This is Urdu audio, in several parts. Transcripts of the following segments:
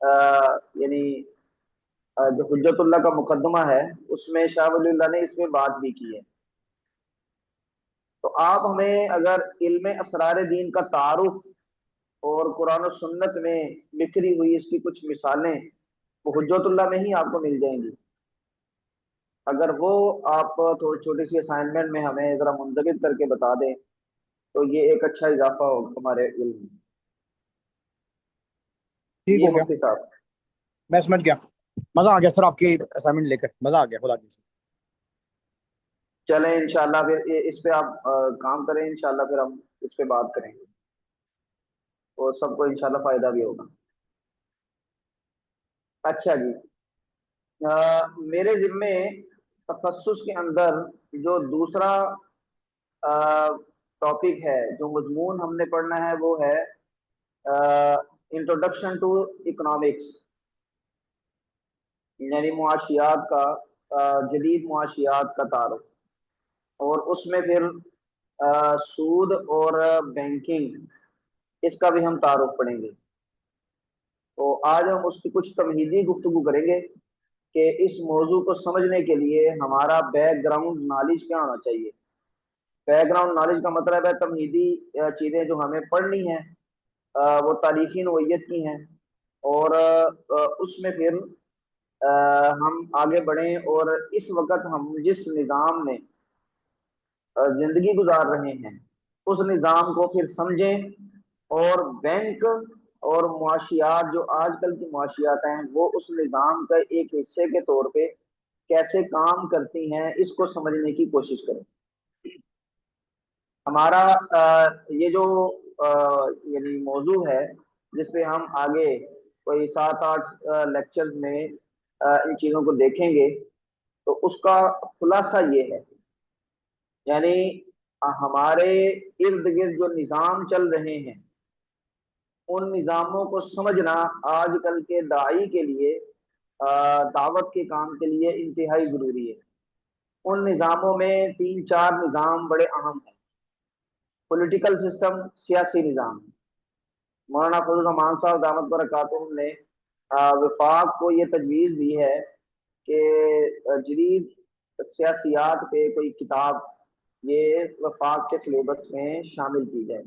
یعنی جو حجت اللہ کا مقدمہ ہے اس میں شاہ ولی اللہ نے اس میں بات بھی کی ہے. تو آپ ہمیں اگر علم اسرار دین کا تعارف اور قرآن و سنت میں بکھری ہوئی اس کی کچھ مثالیں وہ حجت اللہ میں ہی آپ کو مل جائیں گی. اگر وہ آپ تھوڑی چھوٹی سی اسائنمنٹ میں ہمیں ذرا منتخب کر کے بتا دیں تو یہ ایک اچھا اضافہ ہوگا ہمارے علم میں. ٹھیک جی ہو گیا، مفتی صاحب. میں سمجھ گیا. مزہ آ گیا سر آپ کی اسائنمنٹ لے کر، مزہ آ گیا خدا کی. چلیں انشاءاللہ پھر اس پہ آپ کام کریں، انشاءاللہ پھر ہم اس پہ بات کریں گے اور سب کو انشاءاللہ فائدہ بھی ہوگا. اچھا جی، میرے ذمے تخصص کے اندر جو دوسرا ٹاپک ہے، جو مضمون ہم نے پڑھنا ہے وہ ہے انٹروڈکشن ٹو اکنامکس، یعنی معاشیات کا جدید معاشیات کا تعارف. اور اس میں پھر سود اور بینکنگ اس کا بھی ہم تعارف پڑھیں گے. تو آج ہم اس کی کچھ تمہیدی گفتگو کریں گے کہ اس موضوع کو سمجھنے کے لیے ہمارا بیک گراؤنڈ نالج کیا ہونا چاہیے. بیک گراؤنڈ نالج کا مطلب ہے تمہیدی چیزیں جو ہمیں پڑھنی ہیں وہ تاریخی نوعیت کی ہیں، اور اس میں پھر ہم آگے بڑھیں اور اس وقت ہم جس نظام میں زندگی گزار رہے ہیں اس نظام کو پھر سمجھیں، اور بینک اور معاشیات جو آج کل کی معاشیات ہیں وہ اس نظام کا ایک حصے کے طور پہ کیسے کام کرتی ہیں اس کو سمجھنے کی کوشش کریں. ہمارا یہ جو یعنی موضوع ہے جس پہ ہم آگے کوئی 7-8 لیکچرز میں ان چیزوں کو دیکھیں گے، تو اس کا خلاصہ یہ ہے، یعنی ہمارے ارد گرد جو نظام چل رہے ہیں ان نظاموں کو سمجھنا آج کل کے داعی کے لیے، دعوت کے کام کے لیے انتہائی ضروری ہے. ان نظاموں میں 3-4 نظام بڑے اہم ہیں. پولیٹیکل سسٹم، سیاسی نظام. مولانا فضل الرحمان صاحب دامت برکاتہم نے وفاق کو یہ تجویز دی ہے کہ جدید سیاسیات پہ کوئی کتاب یہ وفاق کے سلیبس میں شامل کی جائے.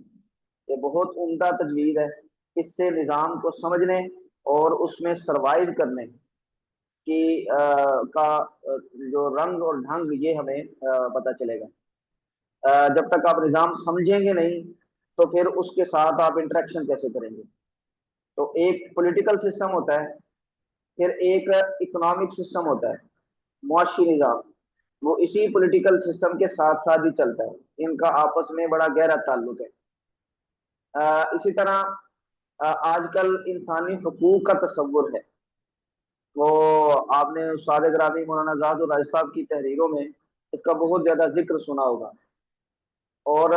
یہ بہت عمدہ تجویز ہے. اس سے نظام کو سمجھنے اور اس میں سروائیو کرنے کی کا جو رنگ اور ڈھنگ یہ ہمیں پتہ چلے گا. جب تک آپ نظام سمجھیں گے نہیں تو پھر اس کے ساتھ آپ انٹریکشن کیسے کریں گے. تو ایک پولیٹیکل سسٹم ہوتا ہے، پھر ایک اکنامک سسٹم ہوتا ہے، معاشی نظام، وہ اسی پولیٹیکل سسٹم کے ساتھ ساتھ ہی چلتا ہے. ان کا آپس میں بڑا گہرا تعلق ہے. اسی طرح آج کل انسانی حقوق کا تصور ہے، وہ آپ نے استاد گرامی مولانا زاہد الرائج صاحب کی تحریروں میں اس کا بہت زیادہ ذکر سنا ہوگا. اور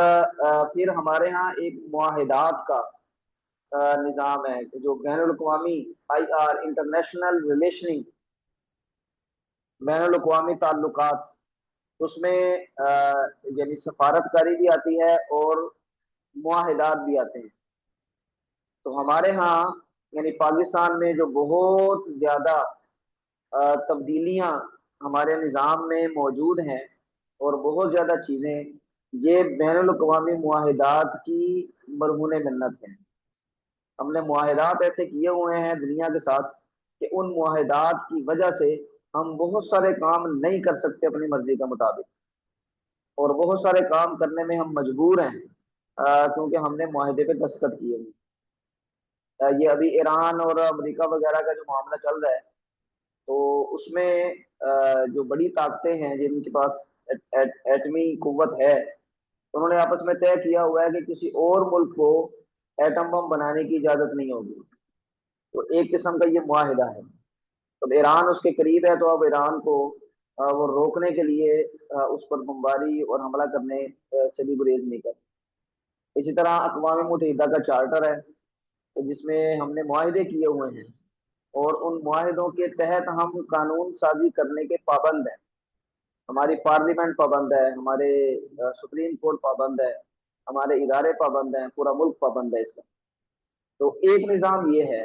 پھر ہمارے ہاں ایک معاہدات کا نظام ہے جو بین الاقوامی IR انٹرنیشنل ریلیشننگ، بین الاقوامی تعلقات، اس میں یعنی سفارت کاری بھی آتی ہے اور معاہدات بھی آتے ہیں. تو ہمارے ہاں یعنی پاکستان میں جو بہت زیادہ تبدیلیاں ہمارے نظام میں موجود ہیں اور بہت زیادہ چیزیں یہ بین الاقوامی معاہدات کی مرہون منت ہیں. ہم نے معاہدات ایسے کیے ہوئے ہیں دنیا کے ساتھ کہ ان معاہدات کی وجہ سے ہم بہت سارے کام نہیں کر سکتے اپنی مرضی کے مطابق، اور بہت سارے کام کرنے میں ہم مجبور ہیں کیونکہ ہم نے معاہدے پہ دستخط کیے ہوئے. یہ ابھی ایران اور امریکہ وغیرہ کا جو معاملہ چل رہا ہے تو اس میں جو بڑی طاقتیں ہیں جن کے پاس ایٹمی قوت ہے انہوں نے آپس میں طے کیا ہوا ہے کہ کسی اور ملک کو ایٹم بم بنانے کی اجازت نہیں ہوگی. تو ایک قسم کا یہ معاہدہ ہے. اب ایران اس کے قریب ہے تو اب ایران کو وہ روکنے کے لیے اس پر بمباری اور حملہ کرنے سے بھی گریز نہیں کر. اسی طرح اقوام متحدہ کا چارٹر ہے جس میں ہم نے معاہدے کیے ہوئے ہیں اور ان معاہدوں کے تحت ہم قانون سازی کرنے کے پابند ہیں. ہماری پارلیمنٹ پابند ہے، ہمارے سپریم کورٹ پابند ہے، ہمارے ادارے پابند ہیں، پورا ملک پابند ہے اس کا. تو ایک نظام یہ ہے.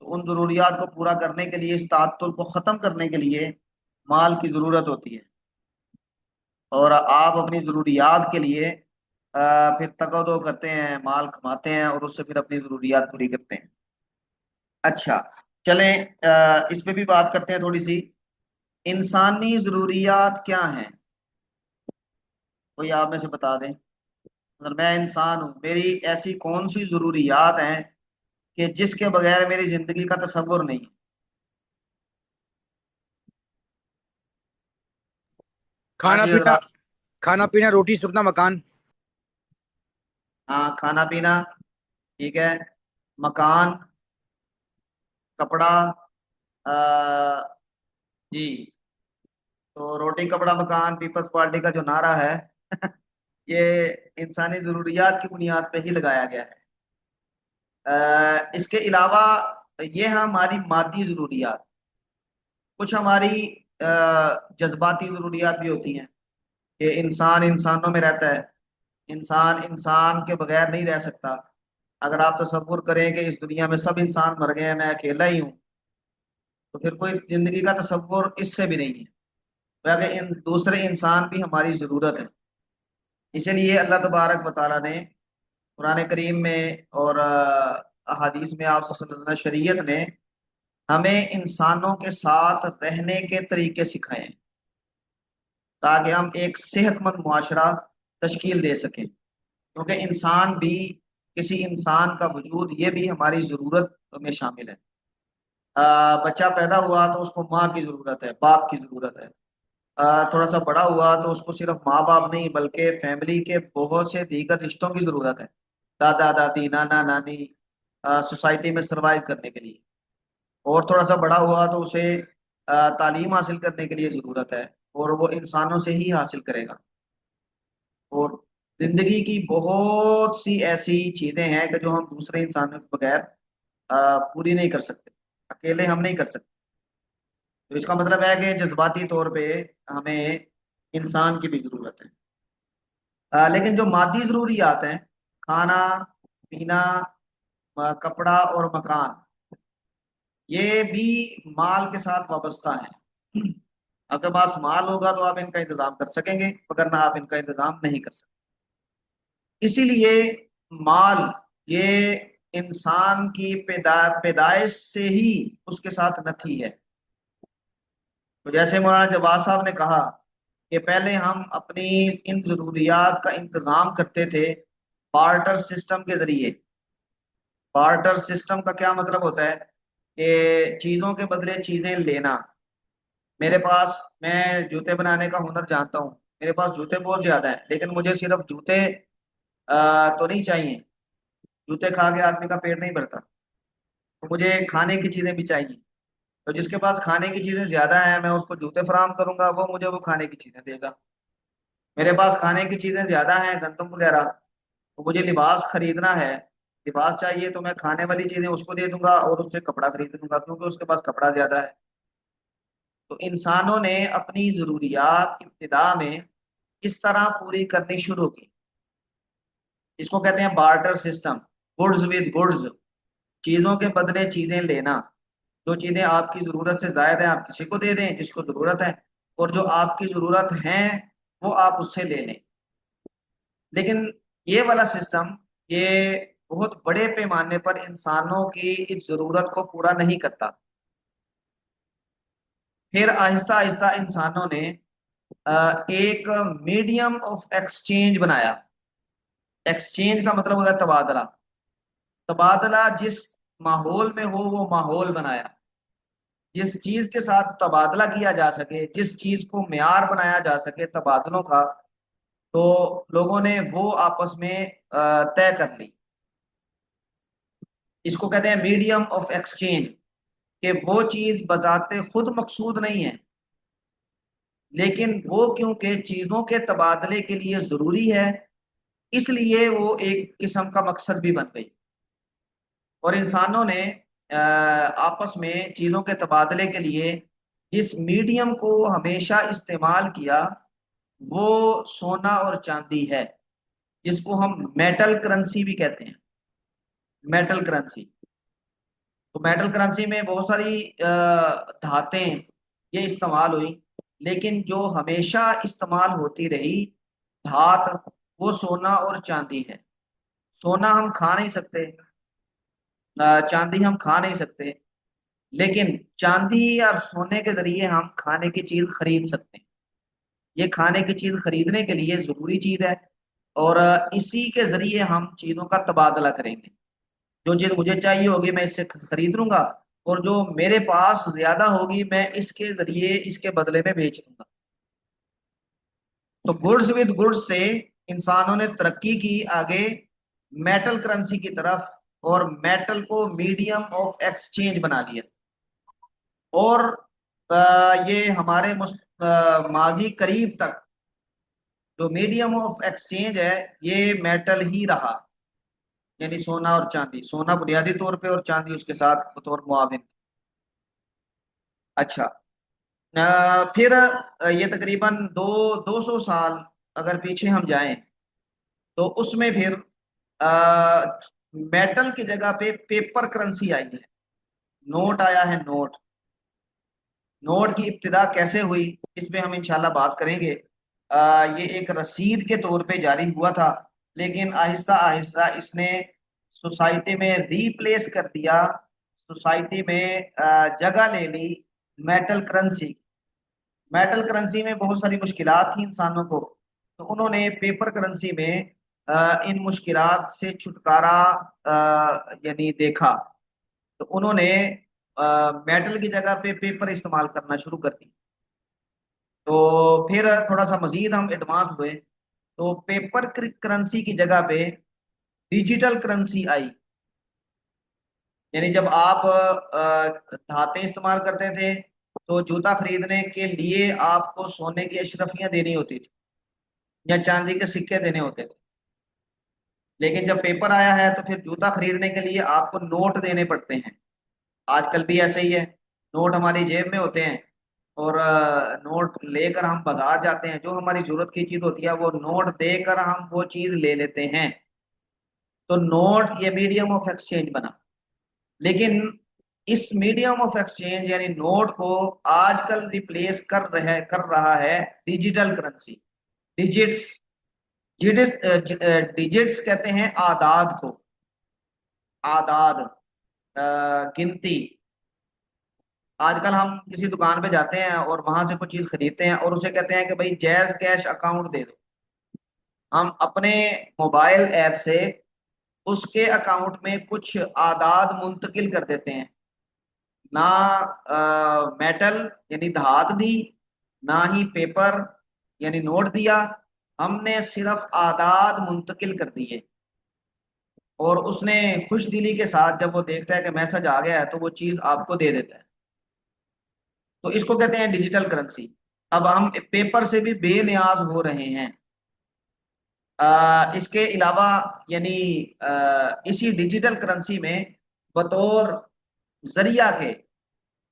تو ان ضروریات کو پورا کرنے کے لیے، اس تعطل کو ختم کرنے کے لیے مال کی ضرورت ہوتی ہے، اور آپ اپنی ضروریات کے لیے پھر تقاضا کرتے ہیں، مال کماتے ہیں اور اس سے پھر اپنی ضروریات پوری کرتے ہیں۔ اچھا، چلیں اس پہ بھی بات کرتے ہیں تھوڑی سی۔ انسانی ضروریات کیا ہیں؟ کوئی آپ میں سے بتا دیں۔ اگر میں انسان ہوں، میری ایسی کون سی ضروریات ہیں کہ جس کے بغیر میری زندگی کا تصور نہیں ہے؟ ہاں کھانا جی پینا، حضرات۔ کھانا پینا، روٹی سکنا، مکان۔ ہاں، کھانا پینا ٹھیک ہے، مکان، کپڑا، آ, جی، تو روٹی کپڑا مکان پیپلز پارٹی کا جو نعرہ ہے یہ انسانی ضروریات کی بنیاد پہ ہی لگایا گیا ہے۔ اس کے علاوہ یہ ہیں ہماری مادی ضروریات، کچھ ہماری جذباتی ضروریات بھی ہوتی ہیں کہ انسان انسانوں میں رہتا ہے، انسان انسان کے بغیر نہیں رہ سکتا۔ اگر آپ تصور کریں کہ اس دنیا میں سب انسان مر گئے ہیں، میں اکیلا ہی ہوں، تو پھر کوئی زندگی کا تصور اس سے بھی نہیں ہے، بلکہ ان دوسرے انسان بھی ہماری ضرورت ہے۔ اسی لیے اللہ تبارک و تعالیٰ نے قرآن کریم میں اور احادیث میں، آپ صلی اللہ علیہ وسلم شریعت نے ہمیں انسانوں کے ساتھ رہنے کے طریقے سکھائے ہیں تاکہ ہم ایک صحت مند معاشرہ تشکیل دے سکیں، کیونکہ انسان بھی، کسی انسان کا وجود یہ بھی ہماری ضرورت میں شامل ہے۔ بچہ پیدا ہوا تو اس کو ماں کی ضرورت ہے، باپ کی ضرورت ہے۔ تھوڑا سا بڑا ہوا تو اس کو صرف ماں باپ نہیں بلکہ فیملی کے بہت سے دیگر رشتوں کی ضرورت ہے، دادا دادی، نانا نانی، سوسائٹی میں سروائیو کرنے کے لیے۔ اور تھوڑا سا بڑا ہوا تو اسے تعلیم حاصل کرنے کے لیے ضرورت ہے، اور وہ انسانوں سے ہی حاصل کرے گا۔ اور زندگی کی بہت سی ایسی چیزیں ہیں کہ جو ہم دوسرے انسانوں کے بغیر پوری نہیں کر سکتے، اکیلے ہم نہیں کر سکتے۔ تو اس کا مطلب ہے کہ جذباتی طور پہ ہمیں انسان کی بھی ضرورت ہے۔ لیکن جو مادی ضروریات ہیں، کھانا پینا، کپڑا اور مکان، یہ بھی مال کے ساتھ وابستہ ہیں۔ آپ کے پاس مال ہوگا تو آپ ان کا انتظام کر سکیں گے، وگرنہ آپ ان کا انتظام نہیں کر سکتے۔ اسی لیے مال یہ انسان کی پیدائش سے ہی اس کے ساتھ نتھی ہے۔ تو جیسے مولانا جواز صاحب نے کہا کہ پہلے ہم اپنی ان ضروریات کا انتظام کرتے تھے بارٹر سسٹم کے ذریعے۔ بارٹر سسٹم کا کیا مطلب ہوتا ہے کہ چیزوں کے بدلے چیزیں لینا۔ میرے پاس، میں جوتے بنانے کا ہنر جانتا ہوں، میرے پاس جوتے بہت زیادہ ہیں، لیکن مجھے صرف جوتے تو نہیں چاہیے، جوتے کھا کے آدمی کا پیٹ نہیں بھرتا، تو مجھے کھانے کی چیزیں بھی چاہیے۔ تو جس کے پاس کھانے کی چیزیں زیادہ ہیں میں اس کو جوتے فراہم کروں گا، وہ مجھے وہ کھانے کی چیزیں دے گا۔ میرے پاس کھانے کی چیزیں زیادہ ہیں، گندم وغیرہ، تو مجھے لباس خریدنا ہے، لباس چاہیے تو میں کھانے والی چیزیں اس کو دے دوں گا اور اس سے کپڑا خرید لوں گا کیونکہ اس کے پاس کپڑا زیادہ ہے۔ تو انسانوں نے اپنی ضروریات ابتدا میں اس طرح پوری کرنی شروع کی، اس کو کہتے ہیں barter system, goods with goods, چیزوں کے بدلے چیزیں لینا۔ جو چیزیں آپ کی ضرورت سے زائد ہیں آپ کسی کو دے دیں جس کو ضرورت ہے، اور جو آپ کی ضرورت ہیں وہ آپ اس سے لے لیں۔ لیکن یہ والا سسٹم یہ بہت بڑے پیمانے پر انسانوں کی اس ضرورت کو پورا نہیں کرتا۔ پھر آہستہ آہستہ انسانوں نے ایک میڈیم آف ایکسچینج بنایا۔ ایکسچینج کا مطلب ہوتا ہے تبادلہ۔ تبادلہ جس ماحول میں ہو وہ ماحول بنایا، جس چیز کے ساتھ تبادلہ کیا جا سکے، جس چیز کو معیار بنایا جا سکے تبادلوں کا، تو لوگوں نے وہ آپس میں طے کر لی۔ اس کو کہتے ہیں میڈیم آف ایکسچینج، کہ وہ چیز بذات خود مقصود نہیں ہے، لیکن وہ کیونکہ چیزوں کے تبادلے کے لیے ضروری ہے اس لیے وہ ایک قسم کا مقصد بھی بن گئی۔ اور انسانوں نے آپس میں چیزوں کے تبادلے کے لیے جس میڈیم کو ہمیشہ استعمال کیا وہ سونا اور چاندی ہے، جس کو ہم میٹل کرنسی بھی کہتے ہیں، میٹل کرنسی۔ تو میٹل کرنسی میں بہت ساری دھاتیں یہ استعمال ہوئی، لیکن جو ہمیشہ استعمال ہوتی رہی دھات وہ سونا اور چاندی ہے۔ سونا ہم کھا نہیں سکتے، چاندی ہم کھا نہیں سکتے، لیکن چاندی اور سونے کے ذریعے ہم کھانے کی چیز خرید سکتے ہیں۔ یہ کھانے کی چیز خریدنے کے لیے ضروری چیز ہے، اور اسی کے ذریعے ہم چیزوں کا تبادلہ کریں گے۔ جو چیز مجھے چاہیے ہوگی میں اس سے خرید لوں گا، اور جو میرے پاس زیادہ ہوگی میں اس کے ذریعے اس کے بدلے میں بیچ دوں گا۔ تو گڈز ود گڈز سے انسانوں نے ترقی کی آگے میٹل کرنسی کی طرف، اور میٹل کو میڈیم آف ایکسچینج بنا لیا، اور یہ ہمارے ماضی قریب تک جو میڈیم آف ایکسچینج ہے یہ میٹل ہی رہا، یعنی سونا اور چاندی، سونا بنیادی طور پہ اور چاندی اس کے ساتھ بطور معاون۔ اچھا، پھر یہ تقریباً دو سو سال اگر پیچھے ہم جائیں تو اس میں پھر میٹل کی جگہ پہ پیپر کرنسی آئی ہے، نوٹ آیا ہے۔ نوٹ کی ابتدا کیسے ہوئی اس پہ ہم انشاءاللہ بات کریں گے۔ یہ ایک رسید کے طور پہ جاری ہوا تھا، لیکن آہستہ آہستہ اس نے سوسائٹی میں ریپلیس کر دیا، سوسائٹی میں جگہ لے لی میٹل کرنسی۔ میٹل کرنسی میں بہت ساری مشکلات تھیں انسانوں کو، تو انہوں نے پیپر کرنسی میں ان مشکلات سے چھٹکارا یعنی دیکھا، تو انہوں نے میٹل کی جگہ پہ پیپر استعمال کرنا شروع کر دی۔ تو پھر تھوڑا سا مزید ہم ایڈوانس ہوئے تو پیپر کرنسی کی جگہ پہ ڈیجیٹل کرنسی آئی، یعنی جب آپ دھاتیں استعمال کرتے تھے تو جوتا خریدنے کے لیے آپ کو سونے کی اشرفیاں دینی ہوتی تھی یا چاندی کے سکے دینے ہوتے تھے، لیکن جب پیپر آیا ہے تو پھر جوتا خریدنے کے لیے آپ کو نوٹ دینے پڑتے ہیں۔ آج کل بھی ایسے ہی ہے، نوٹ ہماری جیب میں ہوتے ہیں، اور نوٹ لے کر ہم بازار جاتے ہیں، جو ہماری ضرورت کی چیز ہوتی ہے وہ نوٹ دے کر ہم وہ چیز لے لیتے ہیں۔ تو نوٹ یہ میڈیم آف ایکسچینج بنا، لیکن اس میڈیم آف ایکسچینج یعنی نوٹ کو آج کل ریپلیس کر رہا ہے ڈیجیٹل کرنسی۔ ڈیجٹس ڈیجٹس کہتے ہیں اعداد کو، اعداد گنتی۔ آج کل ہم کسی دکان پہ جاتے ہیں اور وہاں سے کوئی چیز خریدتے ہیں اور اسے کہتے ہیں کہ بھائی جیز کیش اکاؤنٹ دے دو، ہم اپنے موبائل ایپ سے اس کے اکاؤنٹ میں کچھ اعداد منتقل کر دیتے ہیں، نہ میٹل یعنی دھات دی، نہ ہی پیپر یعنی نوٹ دیا، ہم نے صرف اعداد منتقل کر دیے، اور اس نے خوش دلی کے ساتھ جب وہ دیکھتا ہے کہ میسج آ گیا ہے تو وہ چیز آپ کو دے دیتا ہے۔ تو اس کو کہتے ہیں ڈیجیٹل کرنسی۔ اب ہم پیپر سے بھی بے نیاز ہو رہے ہیں۔ اس کے علاوہ یعنی اسی ڈیجیٹل کرنسی میں بطور ذریعہ کے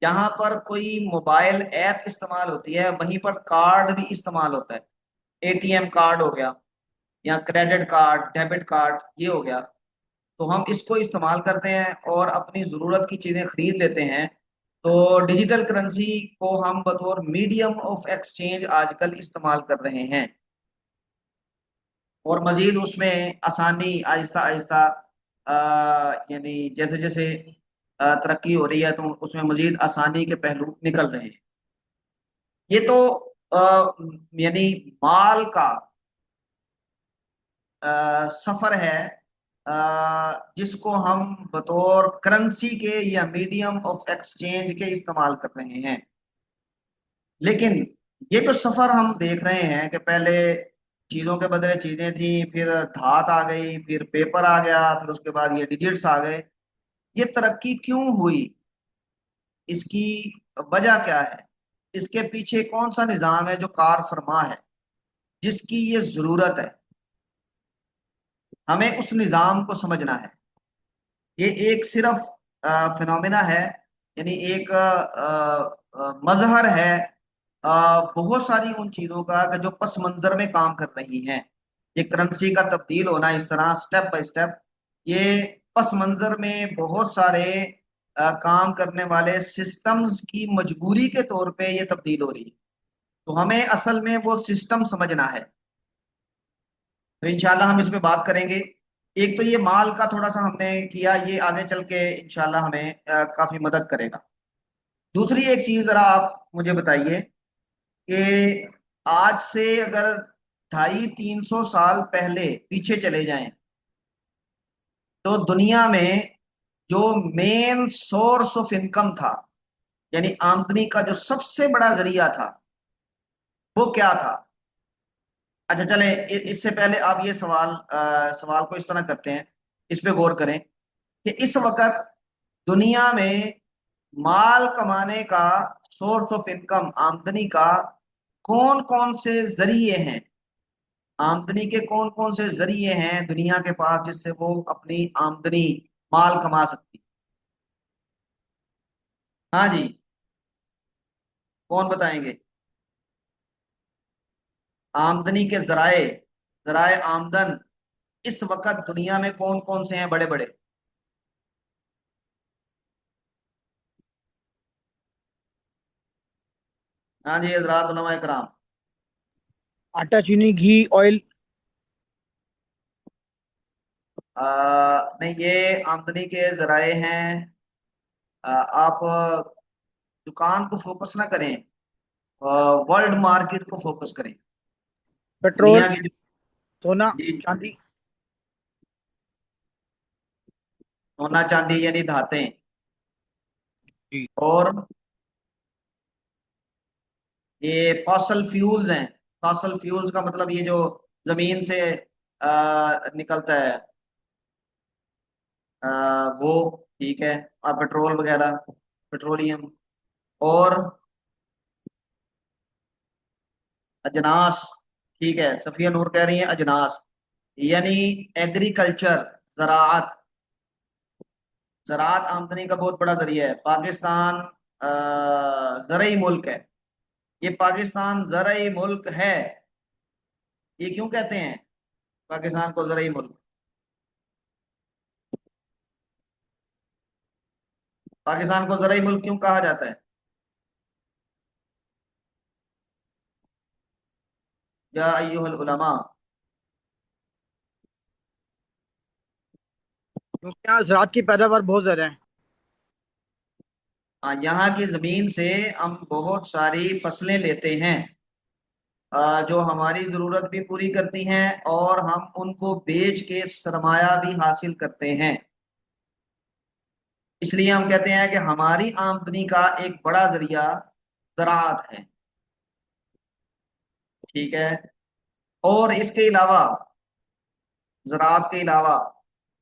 جہاں پر کوئی موبائل ایپ استعمال ہوتی ہے وہیں پر کارڈ بھی استعمال ہوتا ہے، اے ٹی ایم کارڈ ہو گیا یا کریڈٹ کارڈ، ڈیبٹ کارڈ یہ ہو گیا، تو ہم اس کو استعمال کرتے ہیں اور اپنی ضرورت کی چیزیں خرید لیتے ہیں۔ تو ڈیجیٹل کرنسی کو ہم بطور میڈیم آف ایکسچینج آج کل استعمال کر رہے ہیں، اور مزید اس میں آسانی آہستہ آہستہ یعنی جیسے جیسے ترقی ہو رہی ہے تو اس میں مزید آسانی کے پہلو نکل رہے ہیں۔ یہ تو یعنی مال کا سفر ہے جس کو ہم بطور کرنسی کے یا میڈیم آف ایکسچینج کے استعمال کر رہے ہیں، لیکن یہ تو سفر ہم دیکھ رہے ہیں کہ پہلے چیزوں کے بدلے چیزیں تھیں، پھر دھات آ گئی، پھر پیپر آ گیا، پھر اس کے بعد یہ ڈیجٹس آ گئے۔ یہ ترقی کیوں ہوئی؟ اس کی وجہ کیا ہے؟ اس کے پیچھے کون سا نظام ہے جو کار فرما ہے، جس کی یہ ضرورت ہے؟ ہمیں اس نظام کو سمجھنا ہے۔ یہ ایک صرف فینومینا ہے، یعنی ایک مظہر ہے بہت ساری ان چیزوں کا کہ جو پس منظر میں کام کر رہی ہیں۔ یہ کرنسی کا تبدیل ہونا اس طرح سٹیپ بائی سٹیپ، یہ پس منظر میں بہت سارے کام کرنے والے سسٹمز کی مجبوری کے طور پہ یہ تبدیل ہو رہی ہے، تو ہمیں اصل میں وہ سسٹم سمجھنا ہے. تو انشاءاللہ ہم اس پہ بات کریں گے. ایک تو یہ مال کا تھوڑا سا ہم نے کیا، یہ آگے چل کے انشاءاللہ ہمیں کافی مدد کرے گا. دوسری ایک چیز ذرا آپ مجھے بتائیے کہ آج سے اگر 250-300 سال پہلے پیچھے چلے جائیں تو دنیا میں جو مین سورس آف انکم تھا، یعنی آمدنی کا جو سب سے بڑا ذریعہ تھا، وہ کیا تھا؟ اچھا چلیں اس سے پہلے آپ یہ سوال کو اس طرح کرتے ہیں، اس پہ غور کریں کہ اس وقت دنیا میں مال کمانے کا سورس آف انکم، آمدنی کا کون کون سے ذریعے ہیں، آمدنی کے کون کون سے ذریعے ہیں دنیا کے پاس جس سے وہ اپنی آمدنی مال کما سکتی؟ ہاں جی، کون بتائیں گے؟ آمدنی کے ذرائع آمدن اس وقت دنیا میں کون کون سے ہیں بڑے بڑے؟ ہاں جی حضرات علماء کرام. آٹا، چینی، گھی، آئل. نہیں، یہ آمدنی کے ذرائع ہیں. آپ دکان کو فوکس نہ کریں، ورلڈ مارکیٹ کو فوکس کریں. پیٹرول، دنیا کی سونا، جی چاندی. سونا چاندی یعنی دھاتیں، جی. اور یہ فاسل فیولز ہیں. فاسل فیولز کا مطلب یہ جو زمین سے نکلتا ہے وہ ٹھیک ہے، پیٹرول وغیرہ، پیٹرولیم، اور اجناس. ٹھیک ہے، صفیہ نور کہہ رہی ہیں اجناس، یعنی ایگریکلچر، زراعت. زراعت آمدنی کا بہت بڑا ذریعہ ہے. پاکستان زرعی ملک ہے. یہ پاکستان زرعی ملک ہے، یہ کیوں کہتے ہیں پاکستان کو زرعی ملک؟ پاکستان کو زرعی ملک کیوں کہا جاتا ہے؟ یا ایھا العلماء. کیونکہ یہاں زراعت کی پیداوار بہت زیادہ ہے. یہاں کی زمین سے ہم بہت ساری فصلیں لیتے ہیں جو ہماری ضرورت بھی پوری کرتی ہیں، اور ہم ان کو بیچ کے سرمایہ بھی حاصل کرتے ہیں. اس لیے ہم کہتے ہیں کہ ہماری آمدنی کا ایک بڑا ذریعہ زراعت ہے. ٹھیک ہے، اور اس کے علاوہ، زراعت کے علاوہ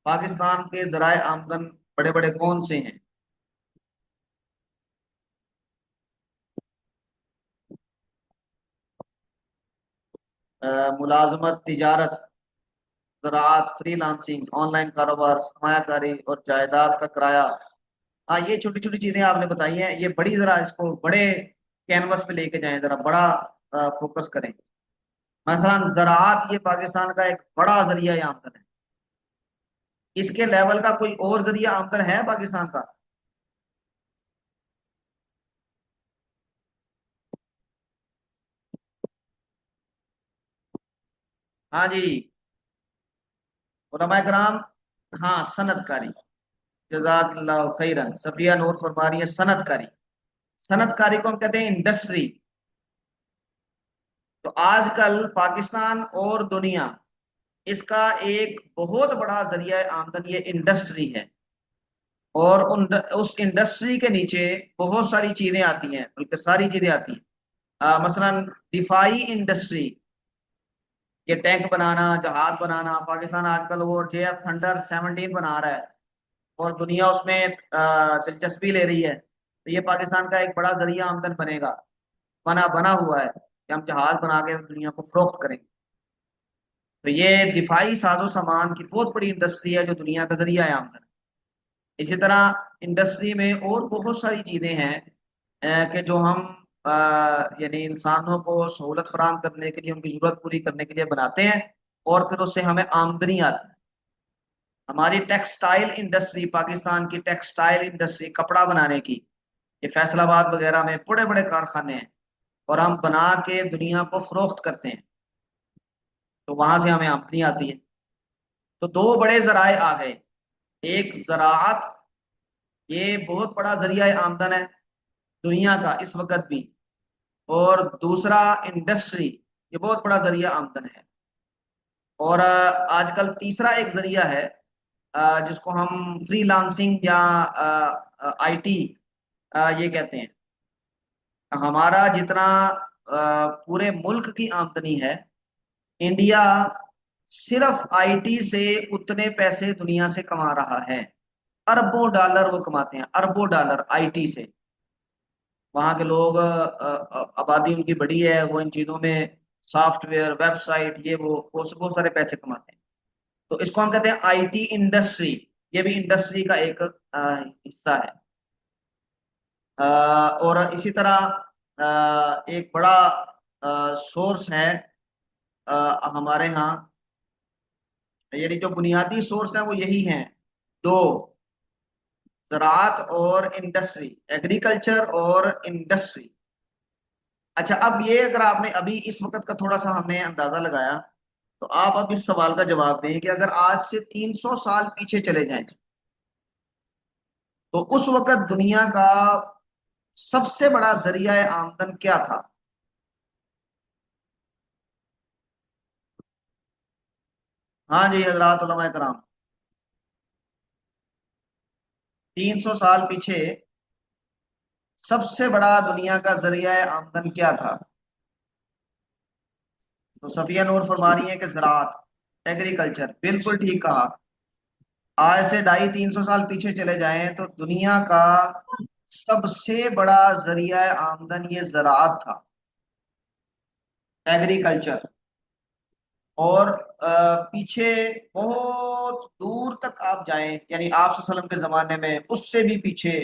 پاکستان کے ذرائع آمدن بڑے بڑے کون سے ہیں؟ ملازمت، تجارت، زراعت، فری لانسنگ، آن لائن کاروبار، سرمایہ کاری اور جائیداد کا کرایہ. ہاں، یہ چھوٹی چھوٹی چیزیں آپ نے بتائی ہیں، یہ بڑی، ذرا اس کو بڑے کینوس پہ لے کے جائیں، ذرا بڑا فوکس کریں. مثلا زراعت یہ پاکستان کا ایک بڑا ذریعہ آمدن ہے. اس کے لیول کا کوئی اور ذریعہ آمدن ہے پاکستان کا؟ ہاں جی علماء کرام. ہاں، صنعت کاری. جزاک اللہ خیرن. صفیہ نور فرما رہی ہے صنعت کاری. صنعت کاری کو ہم کہتے ہیں انڈسٹری. تو آج کل پاکستان اور دنیا، اس کا ایک بہت بڑا ذریعہ آمدن یہ انڈسٹری ہے. اور اس انڈسٹری کے نیچے بہت ساری چیزیں آتی ہیں، بلکہ ساری چیزیں آتی ہیں. مثلا دفاعی انڈسٹری، یہ ٹینک بنانا، جہاز بنانا. پاکستان آج کل وہ JF تھنڈر 17 بنا رہا ہے، اور دنیا اس میں دلچسپی لے رہی ہے. تو یہ پاکستان کا ایک بڑا ذریعہ آمدن بنے گا، بنا ہوا ہے کہ ہم جہاز بنا کے دنیا کو فروخت کریں گے. تو یہ دفاعی ساز و سامان کی بہت بڑی انڈسٹری ہے جو دنیا کا ذریعہ ہے آمدن. اسی طرح انڈسٹری میں اور بہت ساری چیزیں ہیں کہ جو ہم یعنی انسانوں کو سہولت فراہم کرنے کے لیے، ان کی ضرورت پوری کرنے کے لیے بناتے ہیں، اور پھر اس سے ہمیں آمدنی آتی ہے. ہماری ٹیکسٹائل انڈسٹری، پاکستان کی ٹیکسٹائل انڈسٹری، کپڑا بنانے کی، یہ فیصل آباد وغیرہ میں بڑے بڑے کارخانے ہیں، اور ہم بنا کے دنیا کو فروخت کرتے ہیں، تو وہاں سے ہمیں آمدنی آتی ہے۔ تو دو بڑے ذرائع آ گئے، ایک زراعت، یہ بہت بڑا ذریعہ آمدن ہے دنیا کا اس وقت بھی، اور دوسرا انڈسٹری، یہ بہت بڑا ذریعہ آمدن ہے۔ اور آج کل تیسرا ایک ذریعہ ہے جس کو ہم فری لانسنگ یا آئی ٹی یہ کہتے ہیں۔ ہمارا جتنا پورے ملک کی آمدنی ہے، انڈیا صرف آئی ٹی سے اتنے پیسے دنیا سے کما رہا ہے، اربوں ڈالر وہ کماتے ہیں، اربوں ڈالر آئی ٹی سے۔ وہاں کے لوگ آبادی ان کی بڑی ہے، وہ ان چیزوں میں سافٹ ویئر، ویب سائٹ، یہ وہ بہت سارے پیسے کماتے ہیں۔ تو اس کو ہم کہتے ہیں آئی ٹی انڈسٹری، یہ بھی انڈسٹری کا ایک حصہ ہے۔ اور اسی طرح ایک بڑا سورس ہے ہمارے ہاں، یعنی جو بنیادی سورس ہیں وہ یہی ہیں دو، زراعت اور انڈسٹری، ایگریکلچر اور انڈسٹری۔ اچھا، اب یہ اگر آپ نے ابھی اس وقت کا تھوڑا سا ہم نے اندازہ لگایا، تو آپ اب اس سوال کا جواب دیں کہ اگر آج سے 300 سال پیچھے چلے جائیں تو اس وقت دنیا کا سب سے بڑا ذریعہ آمدن کیا تھا؟ ہاں جی حضرات علماء کرام، 300 سال پیچھے سب سے بڑا دنیا کا ذریعہ آمدن کیا تھا؟ تو صفیہ نور فرما رہی ہیں کہ زراعت، ایگریکلچر، بالکل ٹھیک کہا۔ آج سے 250-300 سال پیچھے چلے جائیں تو دنیا کا سب سے بڑا ذریعہ آمدن یہ زراعت تھا، ایگریکلچر۔ اور پیچھے بہت دور تک آپ جائیں، یعنی آپ صلی اللہ علیہ وسلم کے زمانے میں، اس سے بھی پیچھے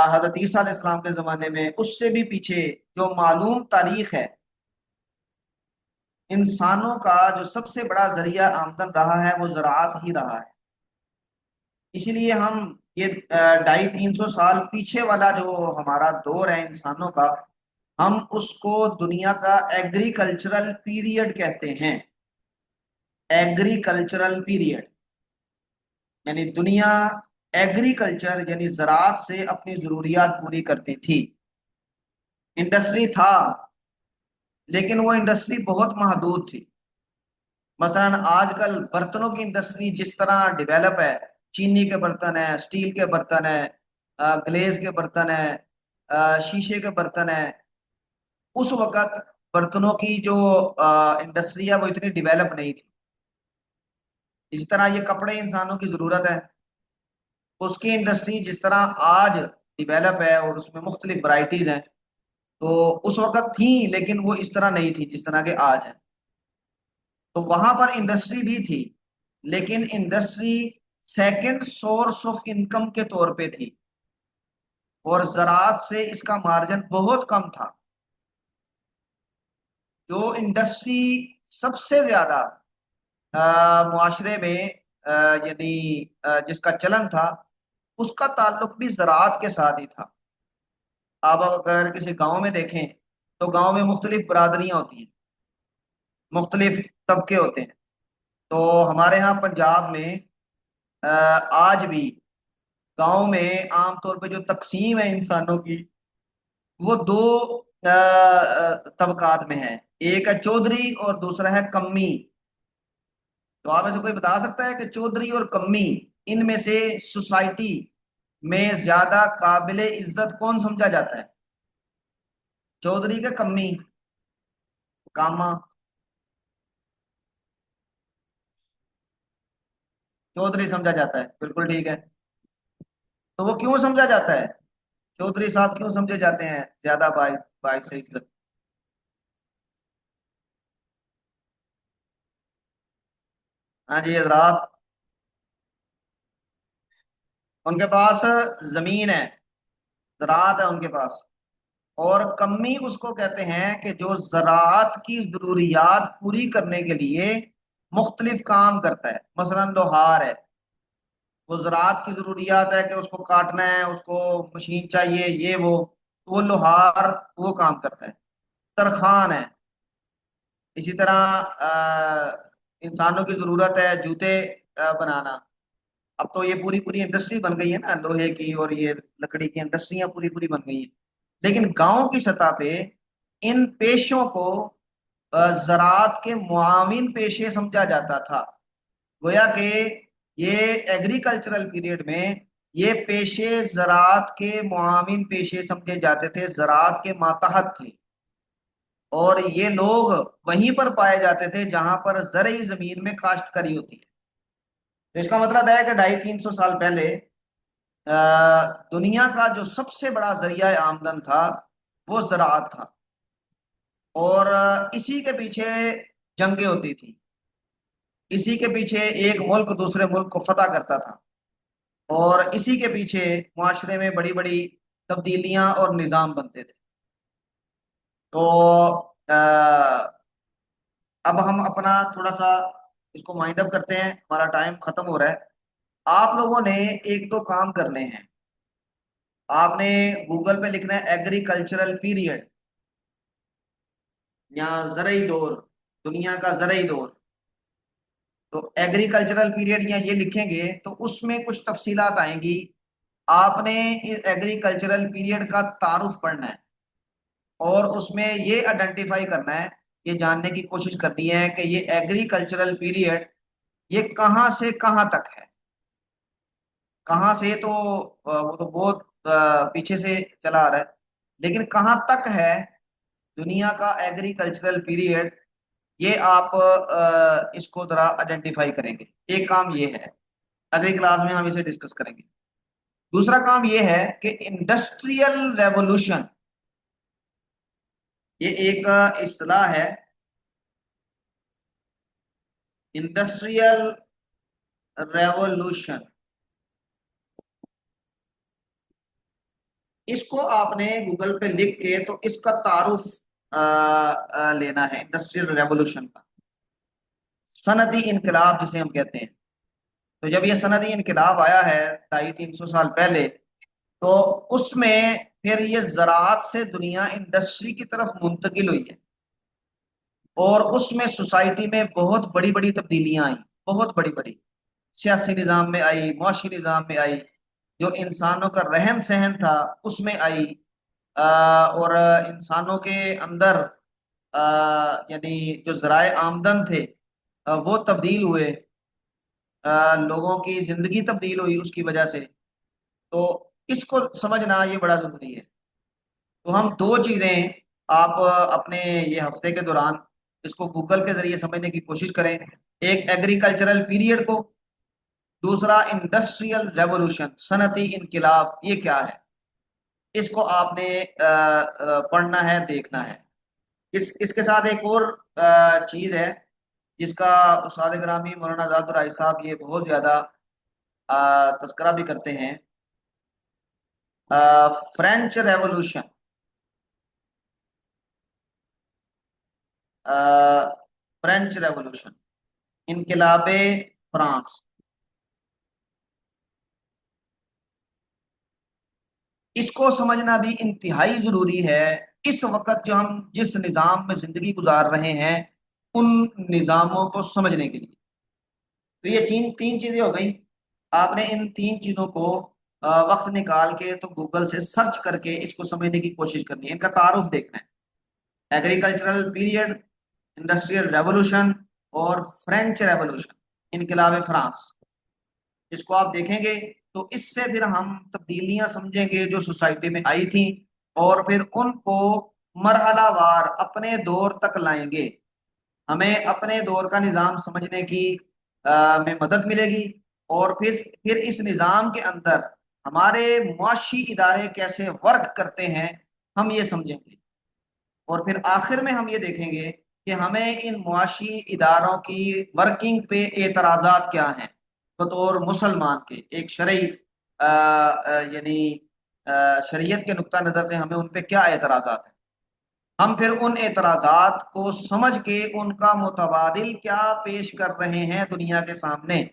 حضرت عیسیٰ علیہ السلام کے زمانے میں، اس سے بھی پیچھے، جو معلوم تاریخ ہے، انسانوں کا جو سب سے بڑا ذریعہ آمدن رہا ہے وہ زراعت ہی رہا ہے۔ اسی لیے ہم یہ 250-300 سال پیچھے والا جو ہمارا دور ہے انسانوں کا، ہم اس کو دنیا کا ایگریکلچرل پیریڈ کہتے ہیں۔ ایگریکلچرل پیریڈ یعنی دنیا ایگریکلچر یعنی زراعت سے اپنی ضروریات پوری کرتی تھی۔ انڈسٹری تھا لیکن وہ انڈسٹری بہت محدود تھی۔ مثلا آج کل برتنوں کی انڈسٹری جس طرح ڈیولپ ہے، چینی کے برتن ہیں، سٹیل کے برتن ہیں، گلیز کے برتن ہیں، شیشے کے برتن ہیں، اس وقت برتنوں کی جو انڈسٹری ہے وہ اتنی ڈیولپ نہیں تھی۔ اسی طرح یہ کپڑے انسانوں کی ضرورت ہے، اس کی انڈسٹری جس طرح آج ڈیولپ ہے اور اس میں مختلف ورائٹیز ہیں، تو اس وقت تھیں لیکن وہ اس طرح نہیں تھی جس طرح کے آج ہے۔ تو وہاں پر انڈسٹری بھی تھی لیکن industry second source of income کے طور پہ تھی، اور زراعت سے اس کا مارجن بہت کم تھا۔ جو انڈسٹری سب سے زیادہ معاشرے میں یعنی جس کا چلن تھا، اس کا تعلق بھی زراعت کے ساتھ ہی تھا۔ آپ اگر کسی گاؤں میں دیکھیں تو گاؤں میں مختلف برادریاں ہوتی ہیں، مختلف طبقے ہوتے ہیں۔ تو ہمارے ہاں پنجاب میں آج بھی گاؤں میں عام طور پہ جو تقسیم ہے انسانوں کی، وہ دو طبقات میں ہے، ایک ہے چودھری اور دوسرا ہے کمی۔ تو آپ ایسے کوئی بتا سکتا ہے کہ چودھری اور کمی، ان میں سے سوسائٹی میں زیادہ قابل عزت کون سمجھا جاتا ہے؟ چودھری کے کمی؟ کاما؟ چودھری سمجھا جاتا ہے، بالکل ٹھیک ہے۔ تو وہ کیوں سمجھا جاتا ہے؟ چودھری صاحب کیوں سمجھے جاتے ہیں زیادہ باعث عزت؟ ہاں جی حضرات، ان کے پاس زمین ہے، زراعت ہے ان کے پاس، اور کمی اس کو کہتے ہیں کہ جو زراعت کی ضروریات پوری کرنے کے لیے مختلف کام کرتا ہے. مثلا لوہار ہے، وہ زراعت کی ضروریات ہے کہ اس کو کاٹنا ہے، اس کو مشین چاہیے، یہ وہ، تو وہ لوہار وہ کام کرتا ہے. ترخان ہے، اسی طرح انسانوں کی ضرورت ہے جوتے بنانا. اب تو یہ پوری پوری انڈسٹری بن گئی ہے نا لوہے کی، اور یہ لکڑی کی انڈسٹریاں پوری پوری بن گئی ہیں. لیکن گاؤں کی سطح پہ ان پیشوں کو زراعت کے معاون پیشے سمجھا جاتا تھا. گویا کہ یہ ایگریکلچرل پیریڈ میں یہ پیشے زراعت کے معاون پیشے سمجھے جاتے تھے، زراعت کے ماتحت تھے، اور یہ لوگ وہیں پر پائے جاتے تھے جہاں پر زرعی زمین میں کاشتکاری ہوتی ہے. تو اس کا مطلب ہے کہ 250-300 سال پہلے دنیا کا جو سب سے بڑا ذریعہ آمدن تھا وہ زراعت تھا، اور اسی کے پیچھے جنگیں ہوتی تھیں، اسی کے پیچھے ایک ملک دوسرے ملک کو فتح کرتا تھا، اور اسی کے پیچھے معاشرے میں بڑی بڑی تبدیلیاں اور نظام بنتے تھے. تو اب ہم اپنا تھوڑا سا اس کو مائنڈ اپ کرتے ہیں، ہمارا ٹائم ختم ہو رہا ہے. آپ لوگوں نے ایک دو کام کرنے ہیں. آپ نے گوگل پہ لکھنا ہے ایگریکلچرل پیریڈ یا زرعی دور، دنیا کا زرعی دور. تو ایگریکلچرل پیریڈ یا یہ لکھیں گے تو اس میں کچھ تفصیلات آئیں گی. آپ نے ایگریکلچرل پیریڈ کا تعارف پڑھنا ہے، اور اس میں یہ آئیڈینٹیفائی کرنا ہے، یہ جاننے کی کوشش کرنی ہے کہ یہ ایگریکلچرل پیریڈ یہ کہاں سے کہاں تک ہے. کہاں سے تو وہ تو بہت پیچھے سے چلا آ رہا ہے، لیکن کہاں تک ہے دنیا کا ایگریکلچرل پیریڈ، یہ آپ اس کو ذرا آئیڈینٹیفائی کریں گے. ایک کام یہ ہے، اگلی کلاس میں ہم اسے ڈسکس کریں گے. دوسرا کام یہ ہے کہ انڈسٹریل ریولوشن، یہ ایک اصطلاح ہے، انڈسٹریل ریولوشن. اس کو آپ نے گوگل پہ لکھ کے تو اس کا تعارف لینا ہے. انڈسٹریل ریولوشن کا صنعتی انقلاب جسے ہم کہتے ہیں. تو جب یہ صنعتی انقلاب آیا ہے 250-300 سال پہلے، تو اس میں پھر یہ زراعت سے دنیا انڈسٹری کی طرف منتقل ہوئی ہے، اور اس میں سوسائٹی میں بہت بڑی بڑی تبدیلیاں آئیں، بہت بڑی بڑی سیاسی نظام میں آئی، معاشی نظام میں آئی، جو انسانوں کا رہن سہن تھا اس میں آئی، اور انسانوں کے اندر یعنی جو ذرائع آمدن تھے وہ تبدیل ہوئے، لوگوں کی زندگی تبدیل ہوئی اس کی وجہ سے. تو اس کو سمجھنا یہ بڑا ضروری ہے. تو ہم دو چیزیں آپ اپنے یہ ہفتے کے دوران اس کو گوگل کے ذریعے سمجھنے کی کوشش کریں. ایک ایگریکلچرل پیریڈ کو، دوسرا انڈسٹریل ریولوشن، صنعتی انقلاب یہ کیا ہے، اس کو آپ نے پڑھنا ہے، دیکھنا ہے. اس کے ساتھ ایک اور چیز ہے جس کا استاد گرامی مولانا آزاد الرائے صاحب یہ بہت زیادہ تذکرہ بھی کرتے ہیں، فرینچ ریولوشن. فرینچ ریولوشن، انقلاب فرانس. اس کو سمجھنا بھی انتہائی ضروری ہے اس وقت جو ہم جس نظام میں زندگی گزار رہے ہیں ان نظاموں کو سمجھنے کے لیے. تو یہ تین چیزیں ہو گئیں. آپ نے ان تین چیزوں کو وقت نکال کے تو گوگل سے سرچ کر کے اس کو سمجھنے کی کوشش کرنی ہے، ان کا تعارف دیکھنا ہے. ایگریکلچرل پیریڈ، انڈسٹریل ریولوشن اور فرینچ ریولوشن، انقلاب فرانس. اس کو آپ دیکھیں گے تو اس سے پھر ہم تبدیلیاں سمجھیں گے جو سوسائٹی میں آئی تھیں، اور پھر ان کو مرحلہ وار اپنے دور تک لائیں گے. ہمیں اپنے دور کا نظام سمجھنے کی میں مدد ملے گی، اور پھر اس نظام کے اندر ہمارے معاشی ادارے کیسے ورک کرتے ہیں ہم یہ سمجھیں گے. اور پھر آخر میں ہم یہ دیکھیں گے کہ ہمیں ان معاشی اداروں کی ورکنگ پہ اعتراضات کیا ہیں بطور مسلمان کے. ایک شرعی یعنی شریعت کے نقطہ نظر سے ہمیں ان پہ کیا اعتراضات ہیں. ہم پھر ان اعتراضات کو سمجھ کے ان کا متبادل کیا پیش کر رہے ہیں دنیا کے سامنے،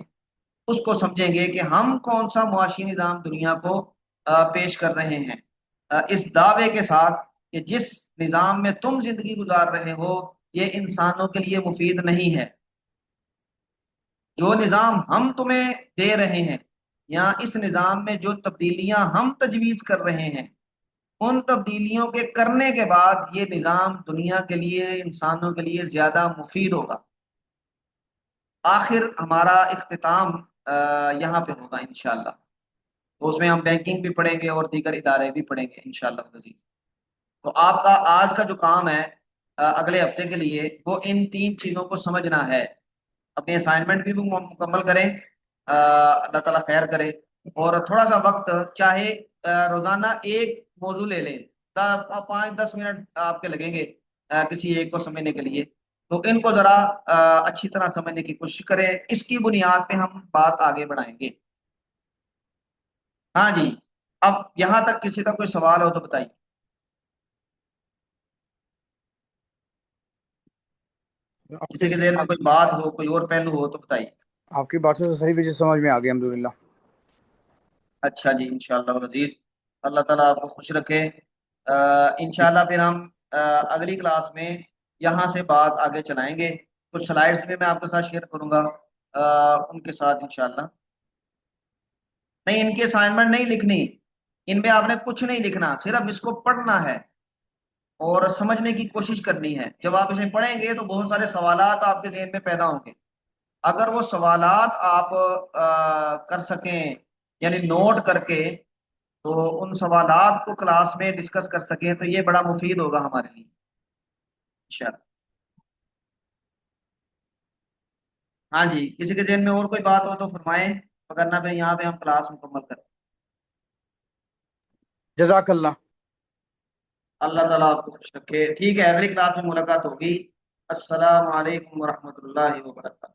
اس کو سمجھیں گے کہ ہم کون سا معاشی نظام دنیا کو پیش کر رہے ہیں، اس دعوے کے ساتھ کہ جس نظام میں تم زندگی گزار رہے ہو یہ انسانوں کے لیے مفید نہیں ہے۔ جو نظام ہم تمہیں دے رہے ہیں یا اس نظام میں جو تبدیلیاں ہم تجویز کر رہے ہیں، ان تبدیلیوں کے کرنے کے بعد یہ نظام دنیا کے لیے، انسانوں کے لیے زیادہ مفید ہوگا۔ آخر ہمارا اختتام یہاں پہ ہوگا انشاءاللہ، تو اس میں ہم بینکنگ بھی پڑھیں گے اور دیگر ادارے بھی پڑھیں گے انشاءاللہ عزیز۔ تو آپ کا آج کا جو کام ہے اگلے ہفتے کے لیے، وہ ان 3 چیزوں کو سمجھنا ہے۔ اپنی اسائنمنٹ بھی مکمل کریں، اللہ تعالیٰ خیر کرے، اور تھوڑا سا وقت چاہے روزانہ ایک موضوع لے لیں، 5-10 منٹ آپ کے لگیں گے کسی ایک کو سمجھنے کے لیے، تو ان کو ذرا اچھی طرح سمجھنے کی کوشش کریں، اس کی بنیاد پہ ہم بات آگے بڑھائیں گے۔ ہاں جی، اب یہاں تک کسی کا کوئی سوال ہو تو بتائیے۔ کسی کے ذہن میں کوئی بات ہو، کوئی اور پہلو ہو تو بتائیے۔ آپ کی باتوں سے صحیح وجہ سمجھ میں آ گئی الحمدللہ۔ اچھا جی، انشاءاللہ عزیز، اللہ تعالیٰ آپ کو خوش رکھے۔ انشاءاللہ پھر ہم اگلی کلاس میں یہاں سے بات آگے چلائیں گے، کچھ سلائیڈز بھی میں آپ کے ساتھ شیئر کروں گا ان کے ساتھ انشاءاللہ۔ نہیں، ان کی اسائنمنٹ نہیں لکھنی، ان میں آپ نے کچھ نہیں لکھنا، صرف اس کو پڑھنا ہے اور سمجھنے کی کوشش کرنی ہے۔ جب آپ اسے پڑھیں گے تو بہت سارے سوالات آپ کے ذہن میں پیدا ہوں گے، اگر وہ سوالات آپ کر سکیں، یعنی نوٹ کر کے، تو ان سوالات کو کلاس میں ڈسکس کر سکیں تو یہ بڑا مفید ہوگا ہمارے لیے انشاءاللہ۔ ہاں جی، کسی کے ذہن میں اور کوئی بات ہو تو فرمائیں، وگرنہ پھر یہاں پہ ہم کلاس مکمل کریں۔ جزاک اللہ۔ اللہ تعالیٰ آپ کو خوش رکھے۔ ٹھیک ہے، اگلی کلاس میں ملاقات ہوگی۔ السلام علیکم ورحمۃ اللہ وبرکاتہ۔